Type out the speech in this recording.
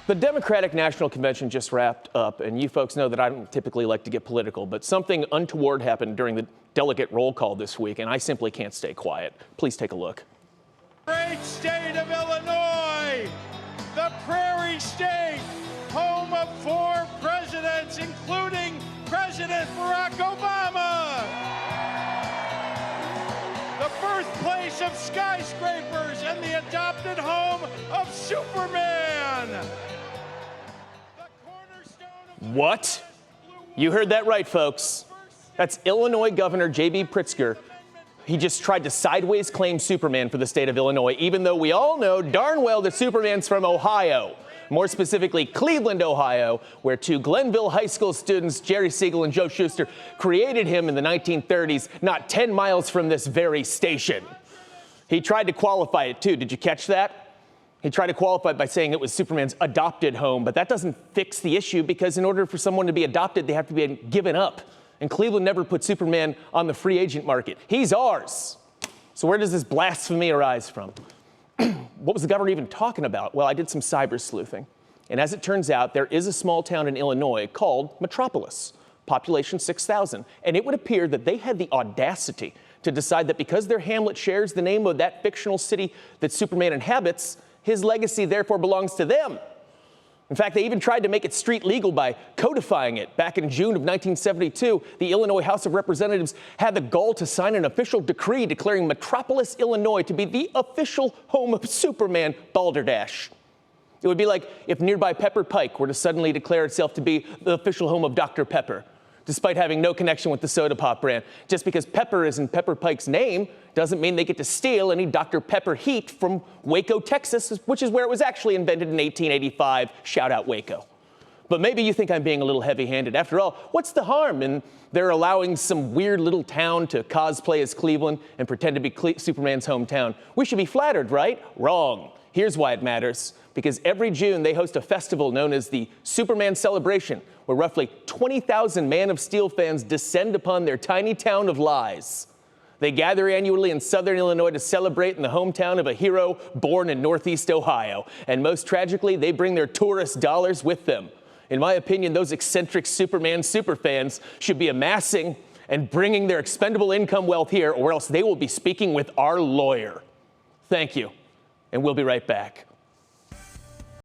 The Democratic National Convention just wrapped up, and you folks know that I don't typically like to get political, but something untoward happened during the delegate roll call this week, and I simply can't stay quiet. Please take a look. Great state of Illinois, the Prairie State, home of 4 presidents, including President Barack Obama. The birthplace of skyscrapers and the adopted home of Superman. What? You heard that right, folks. That's Illinois Governor J.B. Pritzker. He just tried to sideways claim Superman for the state of Illinois, even though we all know darn well that Superman's from Ohio. More specifically, Cleveland, Ohio, where 2 Glenville High School students, Jerry Siegel and Joe Schuster, created him in the 1930s, not 10 miles from this very station. He tried to qualify it, too. Did you catch that? He tried to qualify it by saying it was Superman's adopted home, but that doesn't fix the issue because in order for someone to be adopted, they have to be given up. And Cleveland never put Superman on the free agent market. He's ours. So where does this blasphemy arise from? What was the governor even talking about? Well, I did some cyber sleuthing. And as it turns out, there is a small town in Illinois called Metropolis, population 6,000. And it would appear that they had the audacity to decide that because their hamlet shares the name of that fictional city that Superman inhabits, his legacy therefore belongs to them. In fact, they even tried to make it street legal by codifying it. Back in June of 1972, the Illinois House of Representatives had the gall to sign an official decree declaring Metropolis, Illinois to be the official home of Superman, Balderdash. It would be like if nearby Pepper Pike were to suddenly declare itself to be the official home of Dr. Pepper, despite having no connection with the soda pop brand. Just because Pepper is in Pepper Pike's name doesn't mean they get to steal any Dr. Pepper heat from Waco, Texas, which is where it was actually invented in 1885. Shout out Waco. But maybe you think I'm being a little heavy-handed. After all, what's the harm in their allowing some weird little town to cosplay as Cleveland and pretend to be Superman's hometown? We should be flattered, right? Wrong. Here's why it matters. Because every June they host a festival known as the Superman Celebration, where roughly 20,000 Man of Steel fans descend upon their tiny town of lies. They gather annually in southern Illinois to celebrate in the hometown of a hero born in Northeast Ohio. And most tragically, they bring their tourist dollars with them. In my opinion, those eccentric Superman superfans should be amassing and bringing their expendable income wealth here, or else they will be speaking with our lawyer. Thank you, and we'll be right back.